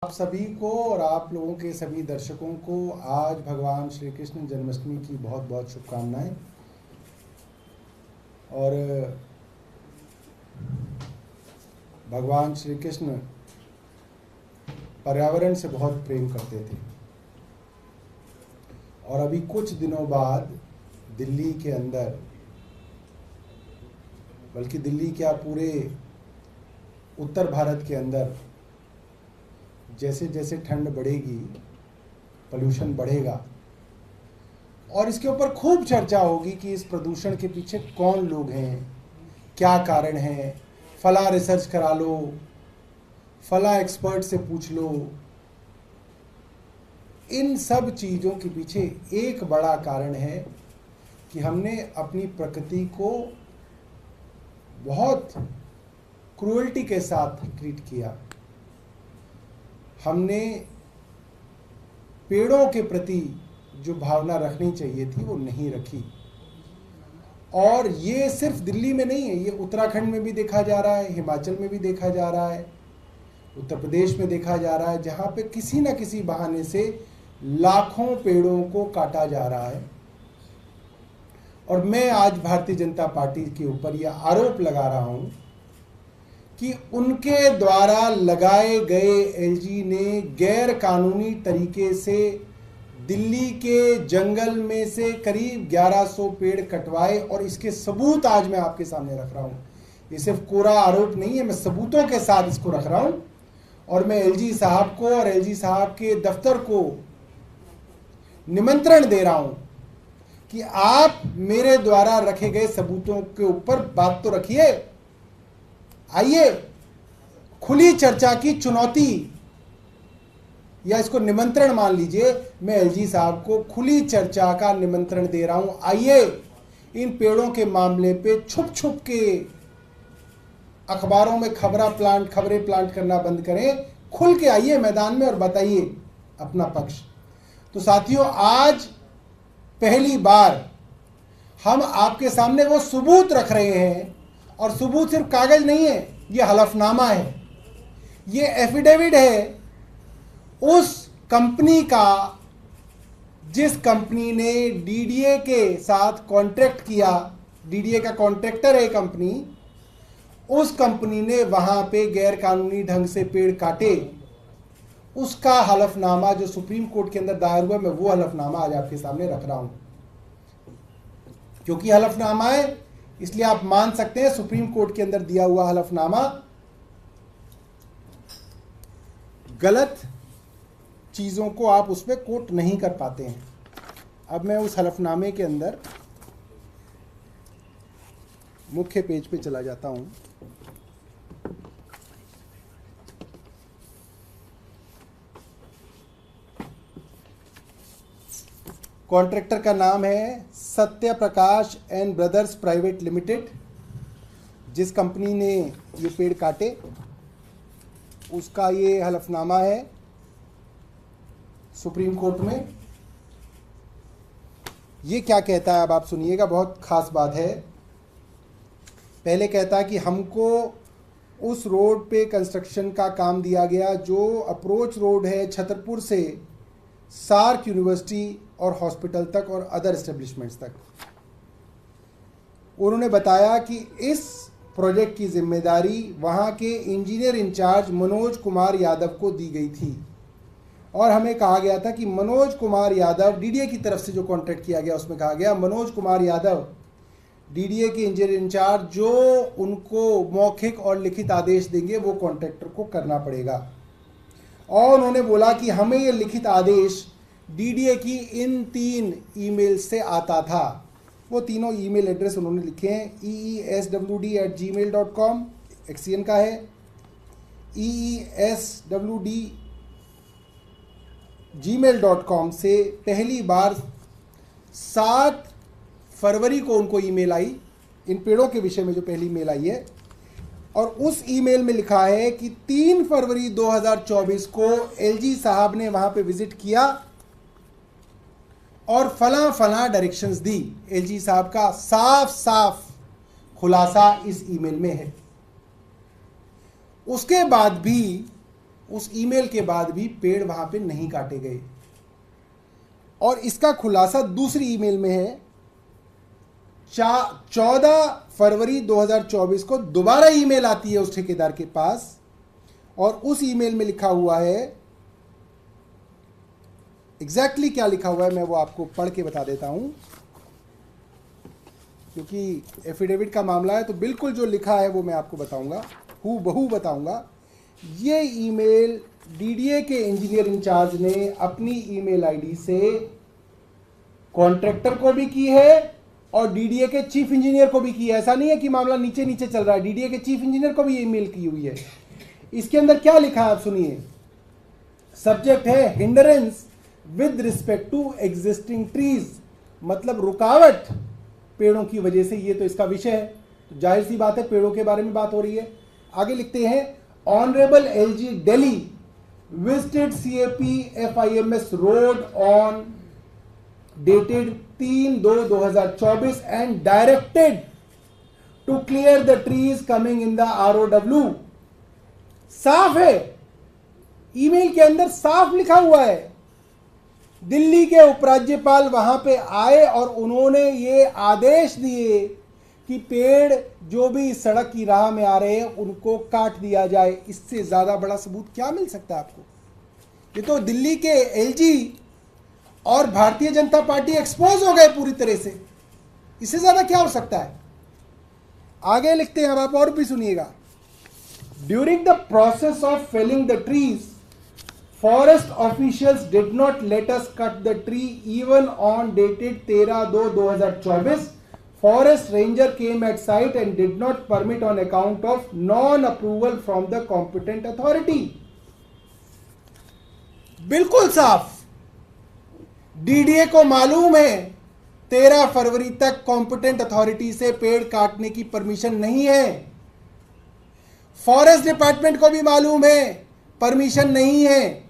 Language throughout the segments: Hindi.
आप सभी को और आप लोगों के सभी दर्शकों को आज भगवान श्री कृष्ण जन्माष्टमी की बहुत बहुत शुभकामनाएं। और भगवान श्री कृष्ण पर्यावरण से बहुत प्रेम करते थे और अभी कुछ दिनों बाद दिल्ली के अंदर, बल्कि दिल्ली क्या पूरे उत्तर भारत के अंदर जैसे जैसे ठंड बढ़ेगी, पोल्यूशन बढ़ेगा और इसके ऊपर खूब चर्चा होगी कि इस प्रदूषण के पीछे कौन लोग हैं, क्या कारण है। फला रिसर्च करा लो, फला एक्सपर्ट से पूछ लो। इन सब चीज़ों के पीछे एक बड़ा कारण है कि हमने अपनी प्रकृति को बहुत क्रूएल्टी के साथ ट्रीट किया। हमने पेड़ों के प्रति जो भावना रखनी चाहिए थी वो नहीं रखी। और ये सिर्फ दिल्ली में नहीं है, ये उत्तराखंड में भी देखा जा रहा है, हिमाचल में भी देखा जा रहा है, उत्तर प्रदेश में देखा जा रहा है, जहाँ पे किसी न किसी बहाने से लाखों पेड़ों को काटा जा रहा है। और मैं आज भारतीय जनता पार्टी के ऊपर यह आरोप लगा रहा हूँ कि उनके द्वारा लगाए गए एलजी ने गैर कानूनी तरीके से दिल्ली के जंगल में से करीब 1100 पेड़ कटवाए। और इसके सबूत आज मैं आपके सामने रख रहा हूँ। ये सिर्फ कोरा आरोप नहीं है, मैं सबूतों के साथ इसको रख रहा हूँ। और मैं एलजी साहब को और एलजी साहब के दफ्तर को निमंत्रण दे रहा हूँ कि आप मेरे द्वारा रखे गए सबूतों के ऊपर बात तो रखिए। आइए, खुली चर्चा की चुनौती या इसको निमंत्रण मान लीजिए। मैं एलजी साहब को खुली चर्चा का निमंत्रण दे रहा हूं। आइए, इन पेड़ों के मामले पे छुप छुप के अखबारों में खबरें प्लांट करना बंद करें। खुल के आइए मैदान में और बताइए अपना पक्ष। तो साथियों, आज पहली बार हम आपके सामने वो सबूत रख रहे हैं। और सबूत सिर्फ कागज नहीं है, ये हलफनामा है, ये एफिडेविट है उस कंपनी का जिस कंपनी ने डीडीए के साथ कॉन्ट्रैक्ट किया। डीडीए का कॉन्ट्रैक्टर है कंपनी, उस कंपनी ने वहां पे गैर कानूनी ढंग से पेड़ काटे। उसका हलफनामा जो सुप्रीम कोर्ट के अंदर दायर हुआ, मैं वो हलफनामा आज आपके सामने रख रहा हूं। क्योंकि हलफनामा है इसलिए आप मान सकते हैं सुप्रीम कोर्ट के अंदर दिया हुआ हलफनामा गलत चीजों को आप उसमें कोट नहीं कर पाते हैं। अब मैं उस हलफनामे के अंदर मुख्य पेज पे चला जाता हूं। कॉन्ट्रैक्टर का नाम है Satya Prakash and brothers private limited. जिस कंपनी ने ये पेड़ काटे उसका ये हलफनामा है सुप्रीम कोर्ट में। ये क्या कहता है अब आप सुनिएगा, बहुत खास बात है। पहले कहता है कि हमको उस रोड पे कंस्ट्रक्शन का काम दिया गया जो अप्रोच रोड है छतरपुर से सार्क यूनिवर्सिटी और हॉस्पिटल तक और अदर एस्टेब्लिशमेंट्स तक। उन्होंने बताया कि इस प्रोजेक्ट की जिम्मेदारी वहाँ के इंजीनियर इंचार्ज मनोज कुमार यादव को दी गई थी। और हमें कहा गया था कि मनोज कुमार यादव, डीडीए की तरफ से जो कॉन्ट्रैक्ट किया गया उसमें कहा गया मनोज कुमार यादव डीडीए के इंजीनियर इंचार्ज जो उनको मौखिक और लिखित आदेश देंगे वो कॉन्ट्रैक्टर को करना पड़ेगा। और उन्होंने बोला कि हमें ये लिखित आदेश डीडीए की इन 3 ईमेल से आता था। वो तीनों ईमेल एड्रेस उन्होंने लिखे हैं। eeswd@gmail.com एक्सियन का है, eeswd@gmail.com से पहली बार 7 फरवरी को उनको ईमेल आई, इन पेड़ों के विषय में जो पहली मेल आई है। और उस ईमेल में लिखा है कि 3 फरवरी 2024 को एलजी साहब ने वहां पे विजिट किया और फला डायरेक्शंस दी। एलजी साहब का साफ साफ खुलासा इस ईमेल में है। उसके बाद भी उस ईमेल के बाद भी पेड़ वहां पे नहीं काटे गए। और इसका खुलासा दूसरी ईमेल में है। 14 फरवरी 2024 को दोबारा ईमेल आती है उस ठेकेदार के पास, और उस ईमेल में लिखा हुआ है, एग्जैक्टली क्या लिखा हुआ है मैं वो आपको पढ़ के बता देता हूं, क्योंकि एफिडेविट का मामला है तो बिल्कुल जो लिखा है वो मैं आपको बताऊंगा, हूबहू बताऊंगा। ये ईमेल डीडीए के इंजीनियर इंचार्ज ने अपनी ईमेल आईडी से कॉन्ट्रैक्टर को भी की है और डीडीए के चीफ इंजीनियर को भी की है। ऐसा नहीं है कि मामला नीचे नीचे चल रहा है, डीडीए के चीफ इंजीनियर को भी ईमेल की हुई है। इसके अंदर क्या लिखा है आप सुनिए। सब्जेक्ट है hindrance with respect to existing trees, मतलब रुकावट पेड़ों की वजह से, ये तो इसका विषय है, तो जाहिर सी बात है पेड़ों के बारे में बात हो रही है। आगे लिखते हैं, honourable LG Delhi visited CAP FIMS road on dated 3/2/2024 and directed to clear the trees coming in the ROW। साफ है, ईमेल के अंदर साफ लिखा हुआ है। दिल्ली के उपराज्यपाल वहां पे आए और उन्होंने ये आदेश दिए कि पेड़ जो भी सड़क की राह में आ रहे हैं उनको काट दिया जाए। इससे ज्यादा बड़ा सबूत क्या मिल सकता है आपको? ये तो दिल्ली के एलजी और भारतीय जनता पार्टी एक्सपोज हो गए पूरी तरह से, इससे ज्यादा क्या हो सकता है? आगे लिखते हैं, अब आप और भी सुनिएगा। During the process of failing the trees, forest officials did not let us cut the tree even on dated 13/2/2024। Forest ranger came at site and did not permit on account of non approval from the competent authority. बिल्कुल साफ, डीडीए को मालूम है 13 फरवरी तक कॉम्पिटेंट अथॉरिटी से पेड़ काटने की परमिशन नहीं है। फॉरेस्ट डिपार्टमेंट को भी मालूम है परमिशन नहीं है।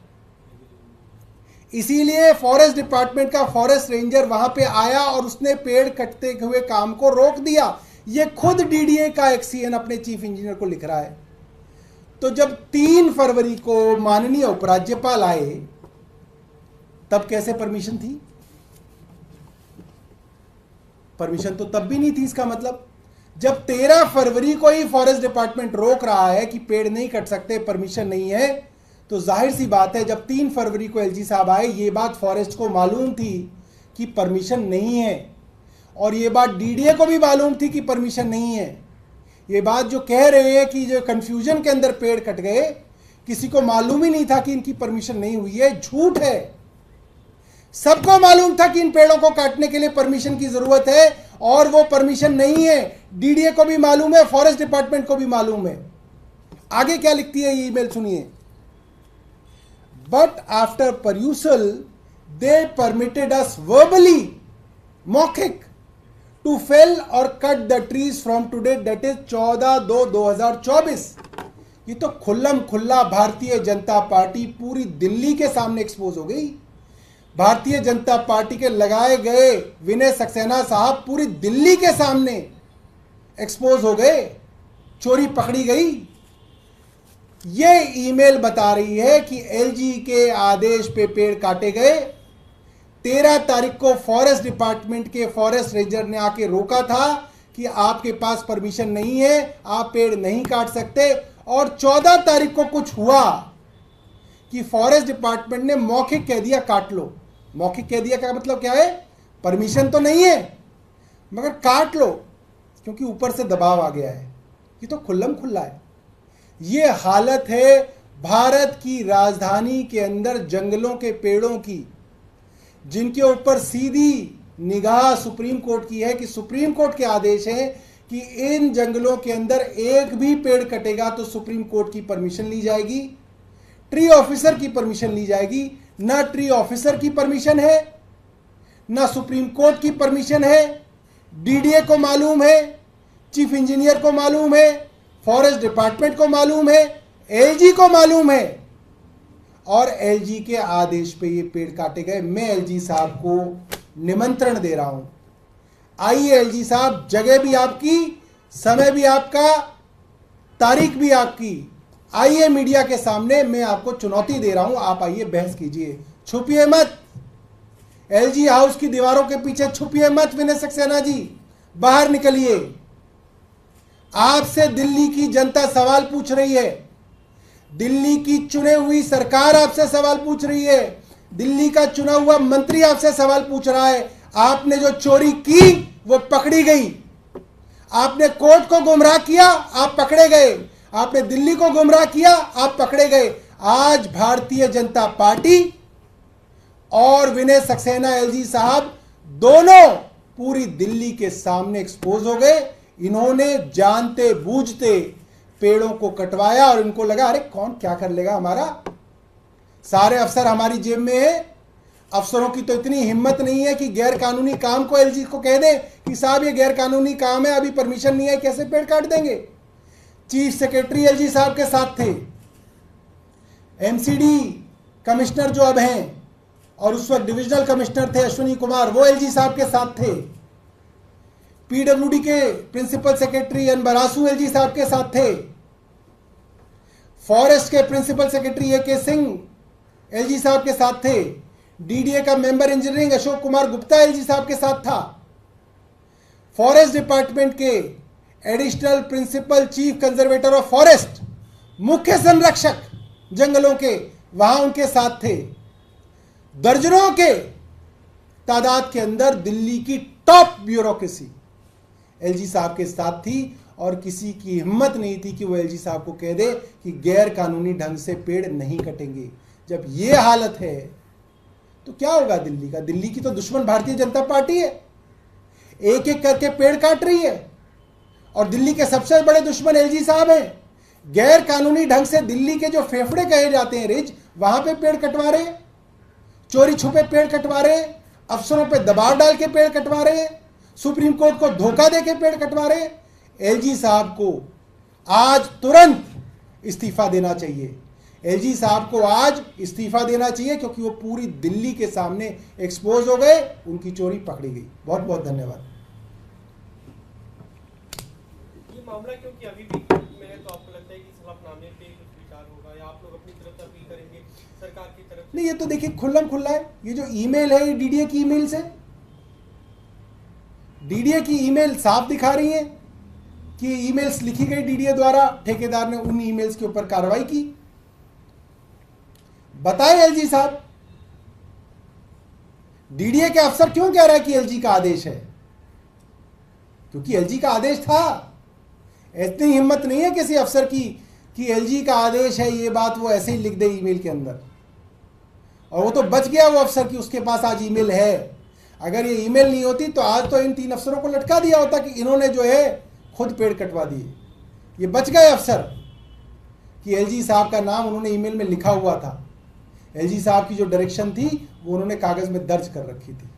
इसीलिए फॉरेस्ट डिपार्टमेंट का फॉरेस्ट रेंजर वहां पे आया और उसने पेड़ कटते हुए काम को रोक दिया। ये खुद डीडीए का एक्सीएन अपने चीफ इंजीनियर को लिख रहा है। तो जब 3 फरवरी को माननीय उपराज्यपाल आए तब कैसे परमिशन थी? परमिशन तो तब भी नहीं थी। इसका मतलब जब 13 फरवरी को ही फॉरेस्ट डिपार्टमेंट रोक रहा है कि पेड़ नहीं कट सकते, परमिशन नहीं है, तो जाहिर सी बात है जब 3 फरवरी को एलजी साहब आए, ये बात फॉरेस्ट को मालूम थी कि परमिशन नहीं है, और ये बात डीडीए को भी मालूम थी कि परमिशन नहीं है। ये बात जो कह रहे हैं कि जो कंफ्यूजन के अंदर पेड़ कट गए, किसी को मालूम ही नहीं था कि इनकी परमिशन नहीं हुई है, झूठ है। सबको मालूम था कि इन पेड़ों को काटने के लिए परमिशन की जरूरत है और वो परमिशन नहीं है। डीडीए को भी मालूम है, फॉरेस्ट डिपार्टमेंट को भी मालूम है। आगे क्या लिखती है ये ईमेल सुनिए। But after perusal they permitted us verbally, मौखिक, to fell or cut the trees from today, that is 14/2/2024। ये तो खुल्लम खुल्ला भारतीय जनता पार्टी पूरी दिल्ली के सामने एक्सपोज हो गई। भारतीय जनता पार्टी के लगाए गए विनय सक्सेना साहब पूरी दिल्ली के सामने एक्सपोज हो गए, चोरी पकड़ी गई। ये ईमेल बता रही है कि एलजी के आदेश पे पेड़ काटे गए। 13 तारीख को फॉरेस्ट डिपार्टमेंट के फॉरेस्ट रेंजर ने आके रोका था कि आपके पास परमिशन नहीं है, आप पेड़ नहीं काट सकते, और 14 तारीख को कुछ हुआ कि फॉरेस्ट डिपार्टमेंट ने मौखिक कह दिया काट लो। मौखिक कह दिया का मतलब क्या है? परमिशन तो नहीं है मगर काट लो, क्योंकि ऊपर से दबाव आ गया है। ये तो खुल्लम खुल्ला है। ये हालत है भारत की राजधानी के अंदर जंगलों के पेड़ों की, जिनके ऊपर सीधी निगाह सुप्रीम कोर्ट की है कि सुप्रीम कोर्ट के आदेश है कि इन जंगलों के अंदर एक भी पेड़ कटेगा तो सुप्रीम कोर्ट की परमिशन ली जाएगी, ट्री ऑफिसर की परमिशन ली जाएगी। ना ट्री ऑफिसर की परमिशन है, ना सुप्रीम कोर्ट की परमिशन है। डीडीए को मालूम है, चीफ इंजीनियर को मालूम है, फॉरेस्ट डिपार्टमेंट को मालूम है, एलजी को मालूम है, और एलजी के आदेश पे ये पेड़ काटे गए। मैं एलजी साहब को निमंत्रण दे रहा हूं, आइए एलजी साहब, जगह भी आपकी, समय भी आपका, तारीख भी आपकी, आइए मीडिया के सामने, मैं आपको चुनौती दे रहा हूं, आप आइए बहस कीजिए, छुपिए मत। एलजी हाउस की दीवारों के पीछे छुपिए मत विनय सक्सेना जी, बाहर निकलिए। आपसे दिल्ली की जनता सवाल पूछ रही है, दिल्ली की चुने हुई सरकार आपसे सवाल पूछ रही है, दिल्ली का चुना हुआ मंत्री आपसे सवाल पूछ रहा है। आपने जो चोरी की वो पकड़ी गई, आपने कोर्ट को गुमराह किया, आप पकड़े गए, आपने दिल्ली को गुमराह किया, आप पकड़े गए। आज भारतीय जनता पार्टी और विनय सक्सेना एलजी साहब दोनों पूरी दिल्ली के सामने एक्सपोज हो गए। इन्होंने जानते बूझते पेड़ों को कटवाया और इनको लगा अरे कौन क्या कर लेगा हमारा, सारे अफसर हमारी जेब में है। अफसरों की तो इतनी हिम्मत नहीं है कि गैर कानूनी काम को एलजी को कह दें कि साहब ये गैर कानूनी काम है, अभी परमिशन नहीं है, कैसे पेड़ काट देंगे। चीफ सेक्रेटरी एलजी साहब के साथ थे, एमसीडी कमिश्नर जो अब हैं और उस वक्त डिविजनल कमिश्नर थे अश्विनी कुमार, वो एलजी साहब के साथ थे। पीडब्ल्यूडी के प्रिंसिपल सेक्रेटरी एन बरासू एलजी साहब के साथ थे। फॉरेस्ट के प्रिंसिपल सेक्रेटरी ए के सिंह एलजी साहब के साथ थे। डीडीए का member engineering Ashok Kumar Gupta LG साहब के साथ था। फॉरेस्ट डिपार्टमेंट के additional principal chief conservator of forest, मुख्य संरक्षक जंगलों के, वहां उनके साथ थे। दर्जनों के तादाद के अंदर दिल्ली की टॉप ब्यूरोक्रेसी एलजी साहब के साथ थी और किसी की हिम्मत नहीं थी कि वो एलजी साहब को कह दे कि गैर कानूनी ढंग से पेड़ नहीं कटेंगे। जब ये हालत है तो क्या होगा दिल्ली का? दिल्ली की तो दुश्मन भारतीय जनता पार्टी है, एक एक करके पेड़ काट रही है और दिल्ली के सबसे बड़े दुश्मन एलजी साहब हैं। गैर कानूनी ढंग से दिल्ली के जो फेफड़े कहे जाते हैं रिज, वहां पे पेड़ कटवा रहे, चोरी छुपे पेड़ कटवा रहे, अफसरों पे दबाव डाल के पेड़ कटवा रहे, सुप्रीम कोर्ट को धोखा देके पेड़ कटवा रहे। एलजी साहब को आज तुरंत इस्तीफा देना चाहिए। एलजी साहब को आज इस्तीफा देना चाहिए क्योंकि वो पूरी दिल्ली के सामने एक्सपोज हो गए, उनकी चोरी पकड़ी गई। बहुत बहुत धन्यवाद। ये मामला क्योंकि अभी भी कोर्ट में है, तो आपको लगता है कि हलफनामे पे कुछ विचार होगा या आप लोग अपनी तरफ से अपील करेंगे सरकार की तरफ? नहीं, ये तो देखिए खुल्लम खुल्ला है। ये जो ईमेल है ये डीडीए की ईमेल से, डीडीए की ईमेल साफ दिखा रही है कि ईमेल्स लिखी गई डीडीए द्वारा, ठेकेदार ने उन ईमेल्स के ऊपर कार्रवाई की। बताएं एलजी साहब, डीडीए के अफसर क्यों कह रहा है कि एलजी का आदेश है? क्योंकि एलजी का आदेश था। इतनी हिम्मत नहीं है किसी अफसर की कि एलजी का आदेश है, ये बात वो ऐसे ही लिख दे ईमेल के अंदर। और वो तो बच गया वो अफसर की उसके पास आज ईमेल है। अगर ये ईमेल नहीं होती तो आज तो इन 3 अफसरों को लटका दिया होता कि इन्होंने जो है खुद पेड़ कटवा दिए। ये बच गए अफसर कि एलजी साहब का नाम उन्होंने ईमेल में लिखा हुआ था। एलजी साहब की जो डायरेक्शन थी वो उन्होंने कागज में दर्ज कर रखी थी।